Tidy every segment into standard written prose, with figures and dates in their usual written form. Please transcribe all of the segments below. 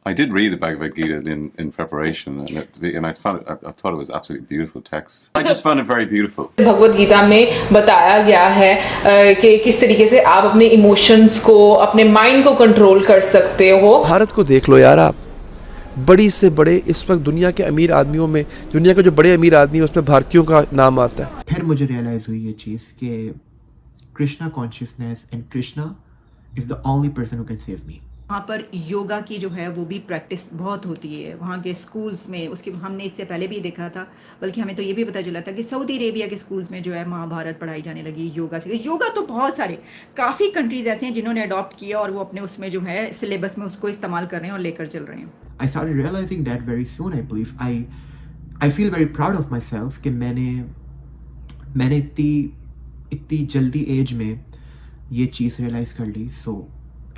I did read the Bhagavad Gita in preparation, and I thought it was absolutely beautiful text. I just found it very beautiful. Bhagavad Gita में बताया गया है कि किस तरीके से आप अपने इमोशंस को, अपने माइंड को कंट्रोल कर सकते हो। भारत को देख लो यार आप, बड़ी से बड़े इस वक्त दुनिया के अमीर आदमियों में, दुनिया के जो बड़े अमीर आदमी है उसमें भारतीयों का नाम आता है। फिर मुझे रियलाइज हुई ये चीज़ कि Krishna consciousness and Krishna is the only person who can save मी। वहाँ पर योगा की जो है वो भी प्रैक्टिस बहुत होती है वहाँ के स्कूल्स में। उसकी हमने इससे पहले भी देखा था, बल्कि हमें तो ये भी पता चला था कि सऊदी अरेबिया के स्कूल्स में जो है महाभारत पढ़ाई जाने लगी, योगा से। योगा तो बहुत सारे काफ़ी कंट्रीज ऐसे हैं जिन्होंने अडॉप्ट किया और वो अपने उसमें जो है सिलेबस में उसको इस्तेमाल कर रहे हैं और लेकर चल रहे हैं। I started realizing that very soon, I believe. I feel very proud of myself कि मैंने इतनी जल्दी एज में ये चीज़ रियलाइज कर ली। So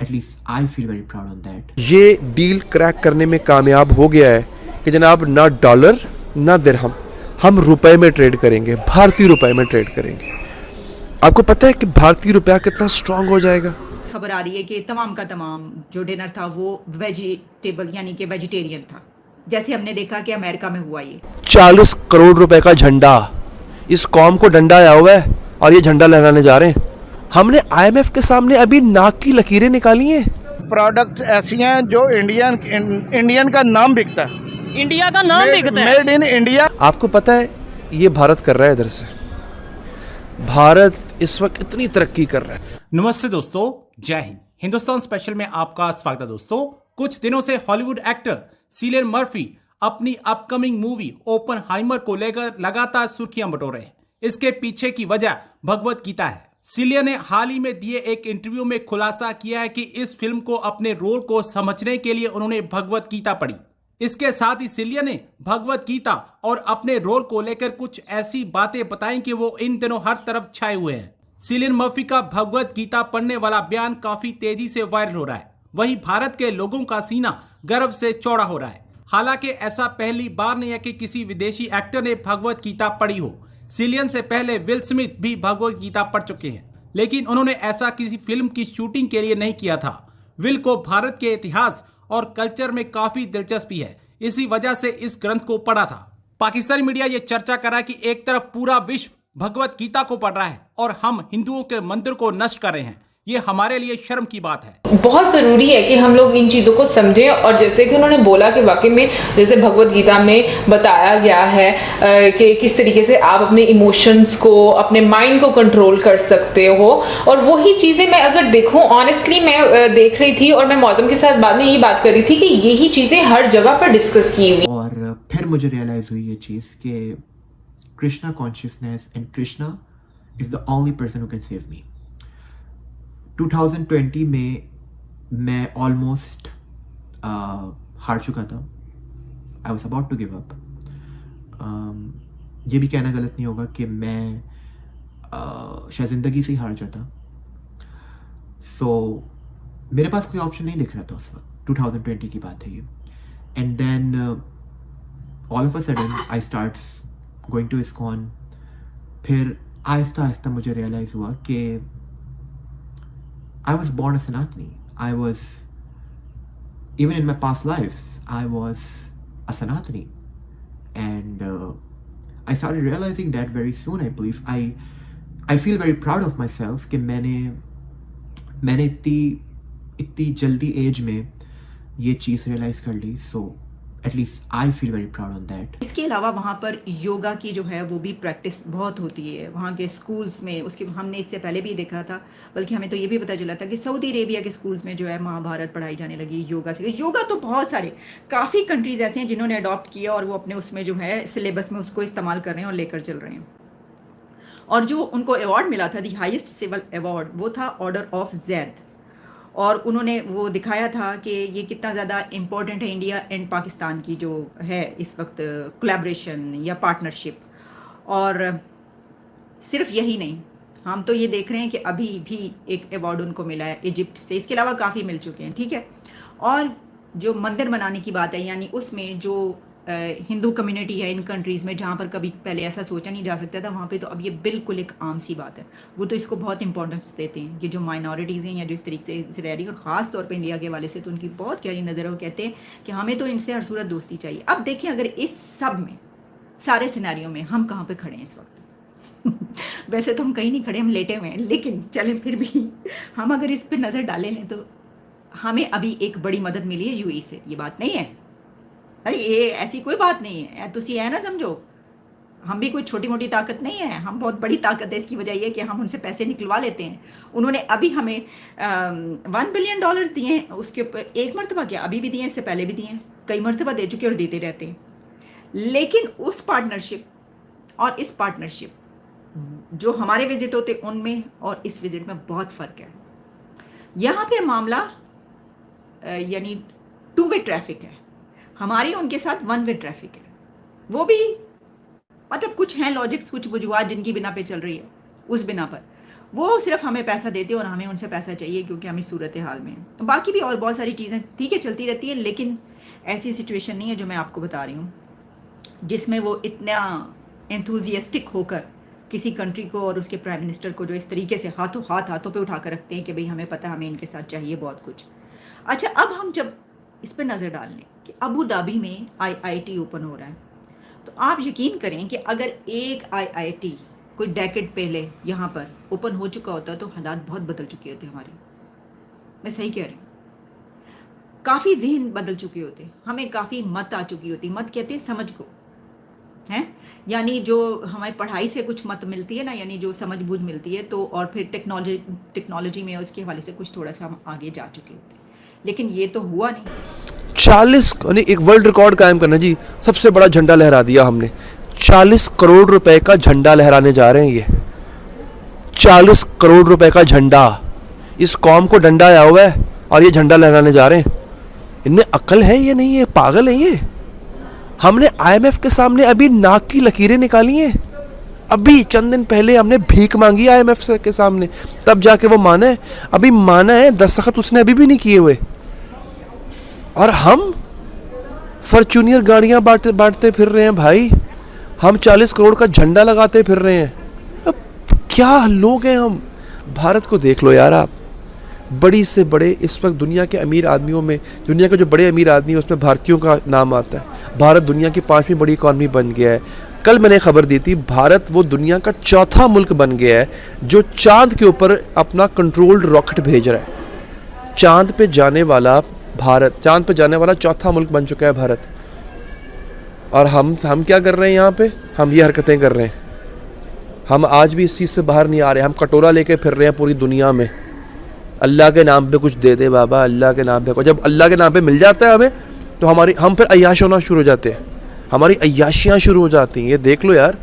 at least I feel very proud on that. ये डील क्रैक करने में कामयाब हो गया है कि जनाब ना डॉलर ना दिरहम, हम रुपए में ट्रेड करेंगे, भारतीय रुपए में ट्रेड करेंगे। आपको पता है कि भारतीय रुपया कितना स्ट्रांग हो जाएगा। खबर आ रही है कि तमाम का तमाम जो डिनर था वो वेजिटेबल यानी कि वेजिटेरियन था, जैसे हमने देखा कि अमेरिका में हुआ। ये 40 करोड़ रुपए का झंडा इस कौम को डंडा आया हुआ है और ये झंडा लहराने जा रहे हैं। हमने IMF के सामने अभी नाक की लकीरें निकाली हैं। प्रोडक्ट ऐसी हैं जो इंडियन का नाम बिकता है, इंडिया का नाम बिकता है, मेड इन इंडिया। आपको पता है ये भारत कर रहा है, इधर से भारत इस वक्त इतनी तरक्की कर रहा है। नमस्ते दोस्तों, जय हिंद। हिंदुस्तान स्पेशल में आपका स्वागत है। दोस्तों, कुछ दिनों से हॉलीवुड एक्टर सिलियन मर्फी अपनी अपकमिंग मूवी ओपनहाइमर को लेकर लगातार सुर्खियां बटोर रहे हैं। इसके पीछे की वजह भगवत गीता है। सिलियन ने हाल ही में दिए एक इंटरव्यू में खुलासा किया है कि इस फिल्म को अपने रोल को समझने के लिए उन्होंने भगवत गीता पढ़ी। इसके साथ ही सिलियन ने भगवत गीता और अपने रोल को लेकर कुछ ऐसी बातें बताई कि वो इन दिनों हर तरफ छाए हुए हैं। सिलियन मर्फी का भगवत गीता पढ़ने वाला बयान काफी तेजी से वायरल हो रहा है। वहीं भारत के लोगों का सीना गर्व से चौड़ा हो रहा है। हालांकि ऐसा पहली बार नहीं है कि किसी विदेशी एक्टर ने भगवत गीता पढ़ी हो। सिलियन से पहले विल स्मिथ भी भगवत गीता पढ़ चुके हैं, लेकिन उन्होंने ऐसा किसी फिल्म की शूटिंग के लिए नहीं किया था। विल को भारत के इतिहास और कल्चर में काफी दिलचस्पी है, इसी वजह से इस ग्रंथ को पढ़ा था। पाकिस्तानी मीडिया ये चर्चा कर रहा है कि एक तरफ पूरा विश्व भगवत गीता को पढ़ रहा है और हम हिंदुओं के मंदिर को नष्ट कर रहे हैं। ये हमारे लिए शर्म की बात है। बहुत जरूरी है कि हम लोग इन चीजों को समझें। और जैसे कि उन्होंने बोला कि वाकई में जैसे भगवत गीता में बताया गया है कि किस तरीके से आप अपने इमोशंस को, अपने माइंड को कंट्रोल कर सकते हो। और वही चीजें मैं अगर देखूं, ऑनेस्टली मैं देख रही थी और मैं मौसम के साथ बाद में यही बात कर रही थी कि यही चीजें हर जगह पर डिस्कस की हुई। और फिर मुझे रियलाइज हुई ये चीज़ कि Krishna consciousness and Krishna is the only person who can save me. 2020 में मैं ऑलमोस्ट हार चुका था। I was about to give up. ये भी कहना गलत नहीं होगा कि मैं शायद ज़िंदगी से ही हार जाता। सो मेरे पास कोई ऑप्शन नहीं दिख रहा था उस वक्त। 2020 की बात है ये। And then all of a sudden I starts going to ISKCON. फिर आहिस्ता आहिस्ता मुझे रियलाइज़ हुआ कि I was born a Sanatani. I was, even in my past lives, I was a Sanatani. And I started realizing that very soon, I believe. I feel very proud of myself कि मैंने इतनी जल्दी as में ये चीज़ realise कर ली। So at least I feel very proud on that. इसके अलावा वहाँ पर योगा की जो है वो भी प्रैक्टिस बहुत होती है वहाँ के स्कूल्स में। उसकी हमने इससे पहले भी देखा था, बल्कि हमें तो ये भी पता चला था कि सऊदी अरेबिया के स्कूल्स में जो है महाभारत पढ़ाई जाने लगी, योगा से। योगा तो बहुत सारे काफ़ी कंट्रीज ऐसे हैं जिन्होंने अडॉप्ट किया और वो अपने उसमें जो है सिलेबस में उसको इस्तेमाल कर रहे हैं और लेकर चल रहे हैं। और जो उनको अवार्ड मिला था, दी हाइस्ट सिविल अवार्ड, वो था ऑर्डर ऑफ जैद। और उन्होंने वो दिखाया था कि ये कितना ज़्यादा इम्पोर्टेंट है इंडिया एंड पाकिस्तान की जो है इस वक्त कोलैबोरेशन या पार्टनरशिप। और सिर्फ यही नहीं, हम तो ये देख रहे हैं कि अभी भी एक अवार्ड उनको मिला है इजिप्ट से। इसके अलावा काफ़ी मिल चुके हैं, ठीक है। और जो मंदिर बनाने की बात है, यानी उसमें जो हिंदू कम्युनिटी है इन कंट्रीज़ में जहाँ पर कभी पहले ऐसा सोचा नहीं जा सकता था, वहाँ पे तो अब ये बिल्कुल एक आम सी बात है। वो तो इसको बहुत इंपॉर्टेंस देते हैं, ये जो माइनॉरिटीज़ हैं या जो इस तरीके से रह रही है, और ख़ास तौर पे इंडिया के वाले से तो उनकी बहुत गहरी नज़र है। वो कहते हैं कि हमें तो इनसे हर सूरत दोस्ती चाहिए। अब देखिए, अगर इस सब में, सारे सिनेरियो में हम कहाँ पर खड़े हैं इस वक्त वैसे तो हम कहीं नहीं खड़े, हम लेटे हुए हैं, लेकिन चलें फिर भी हम अगर इस पर नज़र डालें लें तो हमें अभी एक बड़ी मदद मिली है यूएई से। ये बात नहीं है, अरे ये ऐसी कोई बात नहीं है, तुसी है ना समझो, हम भी कोई छोटी मोटी ताकत नहीं है, हम बहुत बड़ी ताकत है। इसकी वजह ये है कि हम उनसे पैसे निकलवा लेते हैं। उन्होंने अभी हमें $1 बिलियन दिए हैं, उसके ऊपर एक मरतबा क्या, अभी भी दिए, इससे पहले भी दिए हैं, कई मरतबा दे चुके और देते रहते हैं। लेकिन उस पार्टनरशिप और इस पार्टनरशिप जो हमारे विजिट होते उनमें और इस विजिट में बहुत फ़र्क है। यहाँ पे मामला यानी 2 वे ट्रैफिक है, हमारी उनके साथ 1 वे ट्रैफिक है। वो भी मतलब कुछ हैं लॉजिक्स, कुछ वजूहत जिनकी बिना पे चल रही है, उस बिना पर वो सिर्फ हमें पैसा देते हैं और हमें उनसे पैसा चाहिए क्योंकि हम इस सूरत हाल में हैं। बाकी भी और बहुत सारी चीज़ें ठीक है चलती रहती है, लेकिन ऐसी सिचुएशन नहीं है जो मैं आपको बता रही हूँ जिसमें वो इतना एंथुजियास्टिक होकर किसी कंट्री को और उसके प्राइम मिनिस्टर को जो इस तरीके से हाथों पे उठा कर रखते हैं कि भाई हमें पता है, हमें इनके साथ चाहिए बहुत कुछ। अच्छा, अब हम जब इस पर नज़र डाल लें कि अबू धाबी में IIT ओपन हो रहा है, तो आप यकीन करें कि अगर एक IIT कोई डेकेड पहले यहाँ पर ओपन हो चुका होता तो हालात बहुत बदल चुके होते हमारे। मैं सही कह रही हूँ, काफ़ी जहन बदल चुके होते, हमें काफ़ी मत आ चुकी होती। मत कहते हैं समझ को, हैं, यानी जो हमारी पढ़ाई से कुछ मत मिलती है ना, यानी जो समझ बूझ मिलती है, तो और फिर टेक्नोलॉजी में उसके हवाले से कुछ थोड़ा सा हम आगे जा चुके होते। लेकिन ये तो हुआ नहीं। 40 यानी एक वर्ल्ड रिकॉर्ड कायम करना जी, सबसे बड़ा झंडा लहरा दिया हमने। 40 करोड़ रुपए का झंडा लहराने जा रहे हैं। ये 40 करोड़ रुपए का झंडा, इस कौम को डंडा आया हुआ है और ये झंडा लहराने जा रहे हैं। इनमें अक्ल है ये नहीं है, पागल है ये। हमने IMF के सामने अभी नाक की लकीरें निकाली हैं, अभी चंद दिन पहले हमने भीख मांगी IMF के सामने, तब जाके वो माना है। अभी माना है, दस्तखत उसने अभी भी नहीं किए हुए, और हम फॉर्च्यूनियर गाड़ियां बांटते फिर रहे हैं भाई। हम 40 करोड़ का झंडा लगाते फिर रहे हैं। अब क्या लोग हैं हम। भारत को देख लो यार आप, बड़ी से बड़े इस वक्त दुनिया के अमीर आदमियों में, दुनिया के जो बड़े अमीर आदमी हैं उसमें भारतीयों का नाम आता है। भारत दुनिया की 5वीं बड़ी इकॉनमी बन गया है। कल मैंने खबर दी थी, भारत वो दुनिया का 4था मुल्क बन गया है जो चांद के ऊपर अपना कंट्रोल्ड रॉकेट भेज रहा है। चांद पे जाने वाला भारत, चांद पे जाने वाला 4था मुल्क बन चुका है भारत। और हम क्या कर रहे हैं यहाँ पे, हम ये हरकतें कर रहे हैं। हम आज भी इस चीज़ से बाहर नहीं आ रहे। हम कटोरा लेके फिर रहे हैं पूरी दुनिया में, अल्लाह के नाम पे कुछ दे दे बाबा, अल्लाह के नाम पे। और जब अल्लाह के नाम पे मिल जाता है हमें, तो हम फिर अय्याश होना शुरू हो जाते हैं, हमारी अय्याशियाँ शुरू हो जाती हैं। ये देख लो यार,